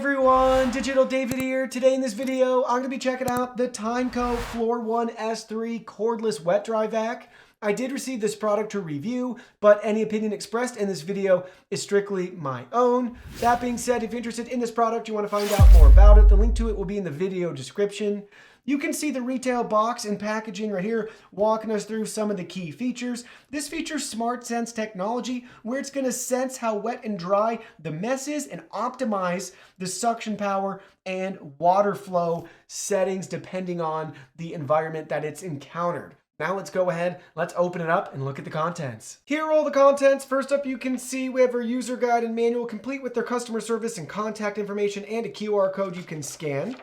everyone, Digital David here. Today in this video, I'm going to be checking out the Tineco Floor 1 S3 Cordless Wet Dry Vac. I did receive this product to review, but any opinion expressed in this video is strictly my own. That being said, if you're interested in this product, you want to find out more about it, the link to it will be in the video description. You can see the retail box and packaging right here, walking us through some of the key features. This features Smart Sense technology, where it's going to sense how wet and dry the mess is and optimize the suction power and water flow settings depending on the environment that it's encountered. Now let's go ahead, let's open it up and look at the contents. Here are all the contents. First up, you can see we have our user guide and manual complete with their customer service and contact information and a QR code you can scan.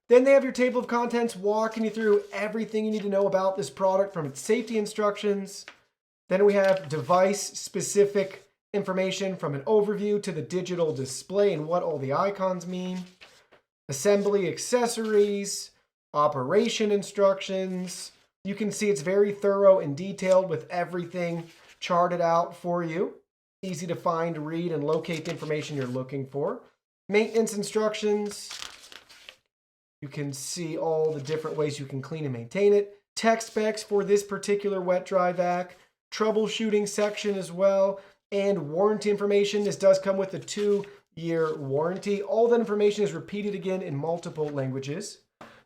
Then they have your table of contents walking you through everything you need to know about this product from its safety instructions. Then we have device-specific information from an overview to the digital display and what all the icons mean. Assembly accessories, operation instructions. You can see it's very thorough and detailed with everything charted out for you. Easy to find, read, and locate the information you're looking for. Maintenance instructions. You can see all the different ways you can clean and maintain it. Tech specs for this particular wet dry vac. Troubleshooting section as well. And warranty information. This does come with a 2-year warranty. All that information is repeated again in multiple languages.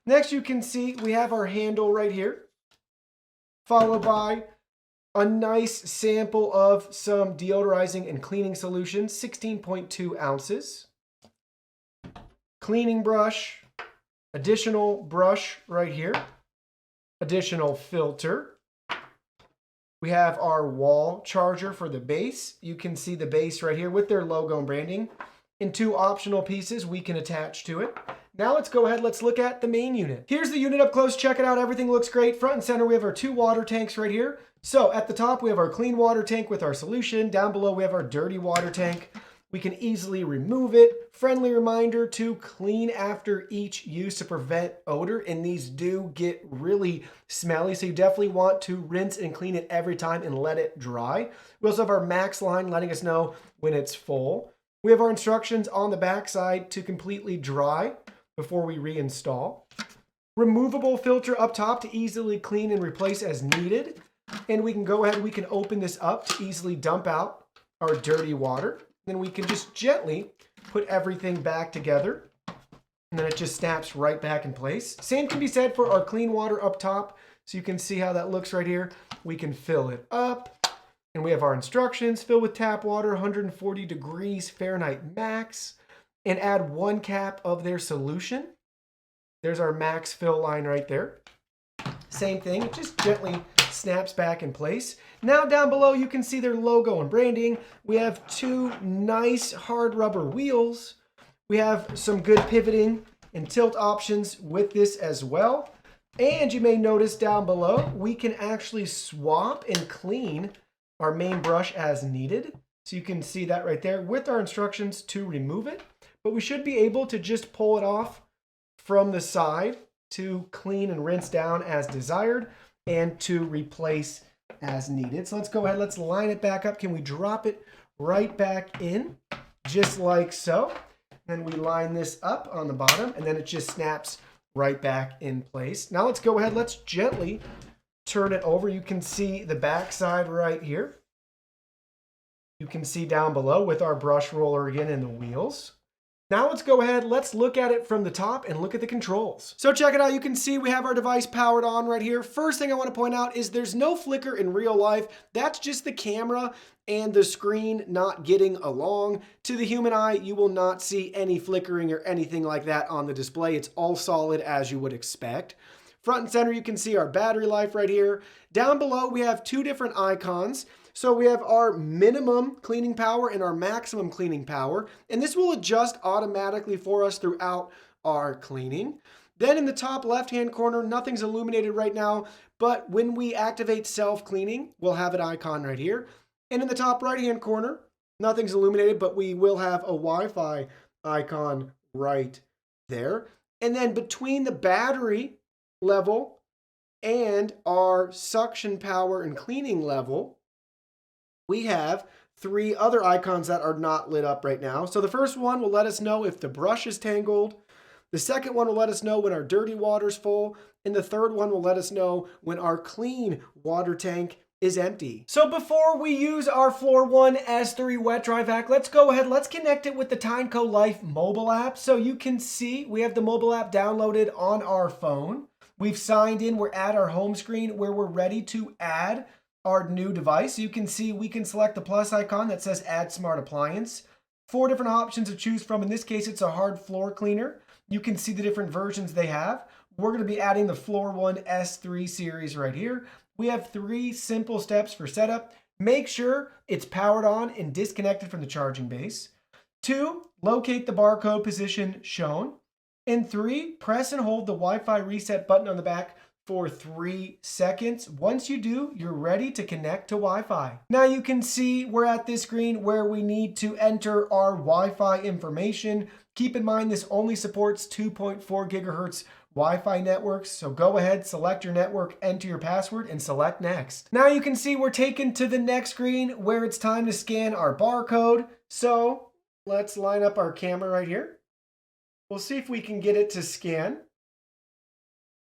Next, you can see we have our handle right here, followed by a nice sample of some deodorizing and cleaning solutions, 16.2 ounces. Cleaning brush. Additional brush right here, additional filter. We have our wall charger for the base. You can see the base right here with their logo and branding. And 2 optional pieces we can attach to it. Now let's go ahead, let's look at the main unit. Here's the unit up close, check it out, everything looks great. Front and center we have our 2 water tanks right here. So at the top we have our clean water tank with our solution. Down below we have our dirty water tank. We can easily remove it. Friendly reminder to clean after each use to prevent odor, and these do get really smelly, so you definitely want to rinse and clean it every time and let it dry. We also have our max line letting us know when it's full. We have our instructions on the back side to completely dry before we reinstall. Removable filter up top to easily clean and replace as needed. And we can go ahead, we can open this up to easily dump out our dirty water. Then we can just gently put everything back together, and then it just snaps right back in place. Same can be said for our clean water up top. So you can see how that looks right here. We can fill it up, and we have our instructions: fill with tap water, 140 degrees Fahrenheit max, and add 1 cap of their solution. There's our max fill line right there. Same thing, it just gently snaps back in place. Now down below you can see their logo and branding. We have 2 nice hard rubber wheels. We have some good pivoting and tilt options with this as well. And you may notice down below we can actually swap and clean our main brush as needed. So you can see that right there with our instructions to remove it. But we should be able to just pull it off from the side to clean and rinse down as desired, and to replace as needed. So let's go ahead, let's line it back up. Can we drop it right back in, just like so? Then we line this up on the bottom, and then it just snaps right back in place. Now let's go ahead, let's gently turn it over. You can see the back side right here. You can see down below with our brush roller again and the wheels. Now let's go ahead, let's look at it from the top and look at the controls. So check it out, you can see we have our device powered on right here. First thing I want to point out is there's no flicker in real life. That's just the camera and the screen not getting along. To the human eye, you will not see any flickering or anything like that on the display. It's all solid as you would expect. Front and center, you can see our battery life right here. Down below, we have 2 different icons. So we have our minimum cleaning power and our maximum cleaning power, and this will adjust automatically for us throughout our cleaning. Then in the top left-hand corner, nothing's illuminated right now, but when we activate self-cleaning, we'll have an icon right here. And in the top right-hand corner, nothing's illuminated, but we will have a Wi-Fi icon right there. And then between the battery level and our suction power and cleaning level, we have three other icons that are not lit up right now. So the first one will let us know if the brush is tangled. The second one will let us know when our dirty water's full. And the third one will let us know when our clean water tank is empty. So before we use our Floor 1 S3 wet dry vac, let's go ahead, let's connect it with the Tineco Life mobile app. So you can see we have the mobile app downloaded on our phone. We've signed in, we're at our home screen where we're ready to add our new device. You can see we can select the plus icon that says add smart appliance. 4 different options to choose from. In this case, it's a hard floor cleaner. You can see the different versions they have. We're going to be adding the Floor 1 S3 series right here. We have 3 simple steps for setup. Make sure it's powered on and disconnected from the charging base. 2, locate the barcode position shown. And 3, press and hold the Wi-Fi reset button on the back for 3 seconds. Once you do, you're ready to connect to Wi-Fi. Now you can see we're at this screen where we need to enter our Wi-Fi information. Keep in mind this only supports 2.4 gigahertz Wi-Fi networks, so go ahead, select your network, enter your password, and select next. Now you can see we're taken to the next screen where it's time to scan our barcode. So let's line up our camera right here. We'll see if we can get it to scan.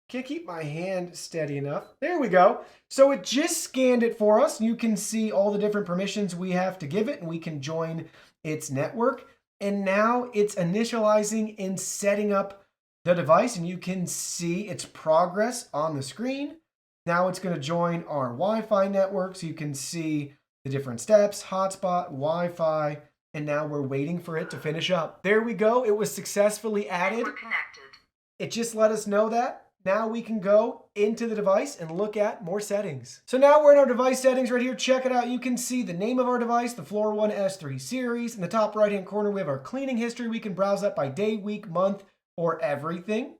Can't keep my hand steady enough. There we go. So it just scanned it for us. You can see all the different permissions we have to give it, and we can join its network. And now it's initializing and setting up the device, and you can see its progress on the screen. Now it's going to join our Wi-Fi network, so you can see the different steps, hotspot, Wi-Fi, and now we're waiting for it to finish up. There we go. It was successfully added. It just let us know that. Now we can go into the device and look at more settings. So now we're in our device settings right here. Check it out. You can see the name of our device, the Floor 1 S3 series. In the top right-hand corner, we have our cleaning history. We can browse that by day, week, month, or everything.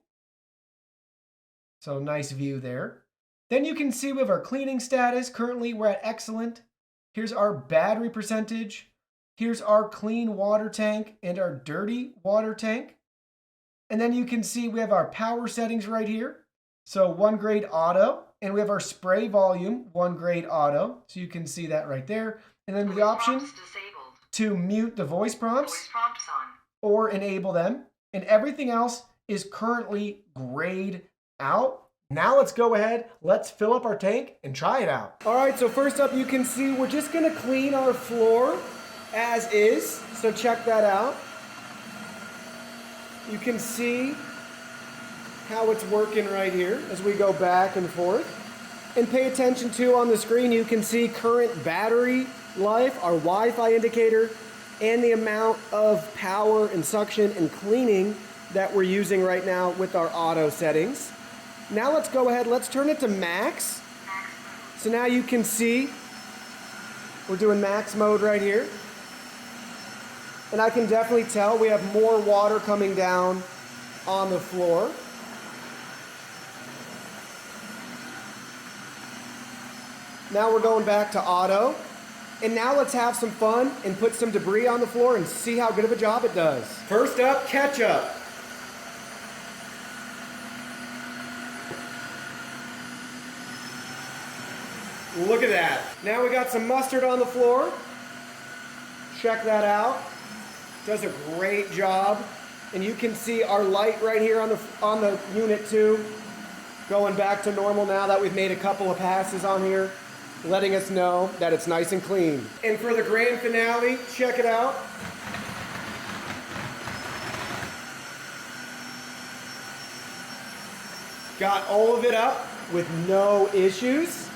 So nice view there. Then you can see we have our cleaning status. Currently we're at excellent. Here's our battery percentage. Here's our clean water tank and our dirty water tank. And then you can see we have our power settings right here. So 1 grade auto, and we have our spray volume, 1 grade auto. So you can see that right there. And then the option to mute the voice prompts or enable them. And everything else is currently grayed out. Now let's go ahead, let's fill up our tank and try it out. All right, so first up you can see we're just gonna clean our floor as is. So check that out. You can see how it's working right here as we go back and forth. And pay attention to on the screen, you can see current battery life, our Wi-Fi indicator, and the amount of power and suction and cleaning that we're using right now with our auto settings. Now let's go ahead, let's turn it to max. So now you can see we're doing max mode right here. And I can definitely tell we have more water coming down on the floor. Now we're going back to auto. And now let's have some fun and put some debris on the floor and see how good of a job it does. First up, ketchup. Look at that. Now we got some mustard on the floor. Check that out. Does a great job. And you can see our light right here on the unit 2 going back to normal now that we've made a couple of passes on here, letting us know that it's nice and clean. And for the grand finale, check it out. Got all of it up with no issues.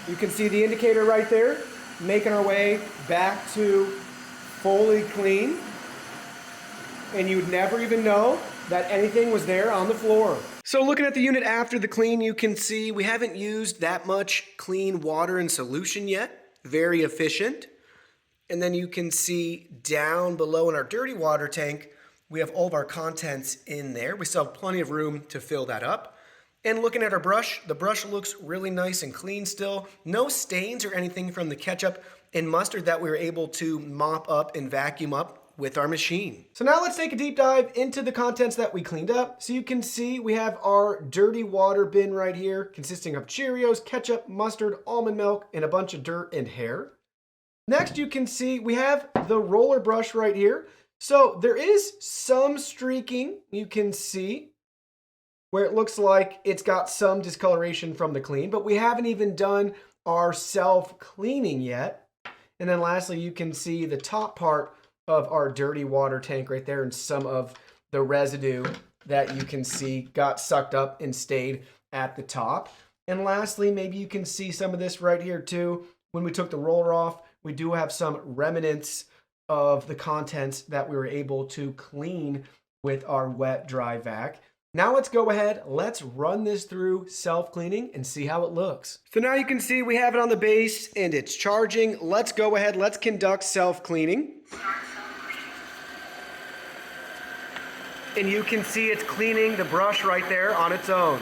You can see the indicator right there, making our way back to fully clean. And you'd never even know that anything was there on the floor. So looking at the unit after the clean, you can see we haven't used that much clean water and solution yet. Very efficient. And then you can see down below in our dirty water tank, we have all of our contents in there. We still have plenty of room to fill that up. And looking at our brush, the brush looks really nice and clean still. No stains or anything from the ketchup and mustard that we were able to mop up and vacuum up with our machine. So now let's take a deep dive into the contents that we cleaned up. So you can see we have our dirty water bin right here consisting of Cheerios, ketchup, mustard, almond milk, and a bunch of dirt and hair. Next, you can see we have the roller brush right here. So there is some streaking you can see where it looks like it's got some discoloration from the clean, but we haven't even done our self-cleaning yet. And then lastly, you can see the top part of our dirty water tank right there, and some of the residue that you can see got sucked up and stayed at the top. And lastly, maybe you can see some of this right here too. When we took the roller off, we do have some remnants of the contents that we were able to clean with our wet dry vac. Now let's go ahead, let's run this through self-cleaning and see how it looks. So now you can see we have it on the base and it's charging. Let's go ahead, let's conduct self-cleaning. And you can see it's cleaning the brush right there on its own.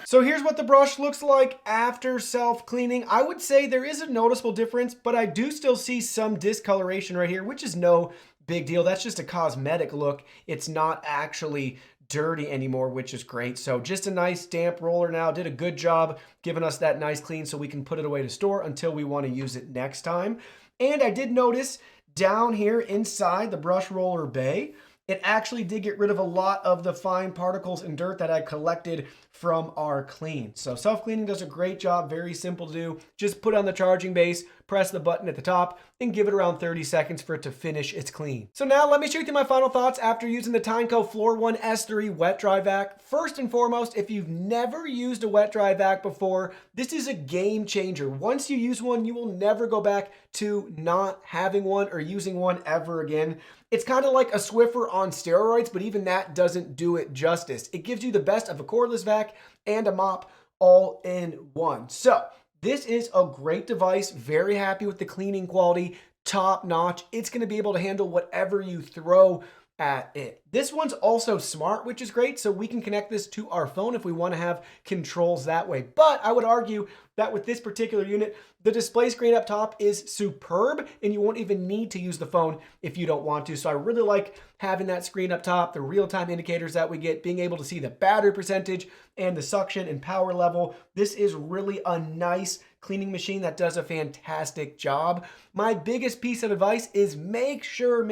So here's what the brush looks like after self-cleaning. I would say there is a noticeable difference, but I do still see some discoloration right here, which is no big deal. That's just a cosmetic look. It's not actually dirty anymore, which is great. So just a nice damp roller now. Did a good job giving us that nice clean so we can put it away to store until we want to use it next time. And I did notice down here inside the brush roller bay, it actually did get rid of a lot of the fine particles and dirt that I collected from our clean. So self-cleaning does a great job, very simple to do. Just put on the charging base, press the button at the top, and give it around 30 seconds for it to finish its clean. So now let me share with you my final thoughts after using the Tineco Floor One S3 wet dry vac. First and foremost, if you've never used a wet dry vac before, this is a game changer. Once you use one, you will never go back to not having one or using one ever again. It's kind of like a Swiffer on steroids, but even that doesn't do it justice. It gives you the best of a cordless vac and a mop all in one. So this is a great device. Very happy with the cleaning quality, top notch. It's going to be able to handle whatever you throw at it. This one's also smart, which is great. So we can connect this to our phone if we want to have controls that way. But I would argue that with this particular unit, the display screen up top is superb and you won't even need to use the phone if you don't want to. So I really like having that screen up top, the real-time indicators that we get, being able to see the battery percentage and the suction and power level. This is really a nice cleaning machine that does a fantastic job. My biggest piece of advice is make sure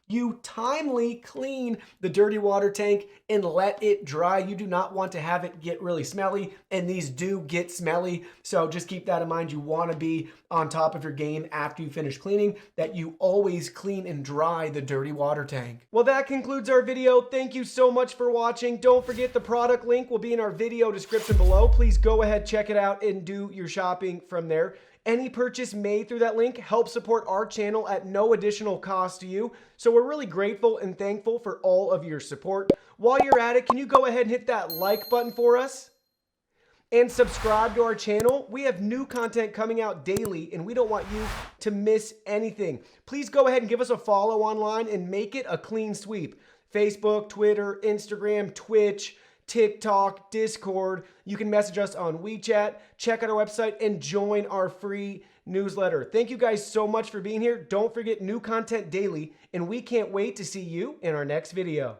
you timely clean the dirty water tank and let it dry. You do not want to have it get really smelly, and these do get smelly. So just keep that in mind. You want to be on top of your game after you finish cleaning, that you always clean and dry the dirty water tank. Well, that concludes our video. Thank you so much for watching. Don't forget the product link will be in our video description below. Please go ahead, check it out, and do your shopping from there. Any purchase made through that link helps support our channel at no additional cost to you. So we're really grateful and thankful for all of your support. While you're at it, can you go ahead and hit that like button for us? And subscribe to our channel. We have new content coming out daily and we don't want you to miss anything. Please go ahead and give us a follow online and make it a clean sweep. Facebook, Twitter, Instagram, Twitch, TikTok, Discord. You can message us on WeChat, check out our website, and join our free newsletter. Thank you guys so much for being here. Don't forget, new content daily, and we can't wait to see you in our next video.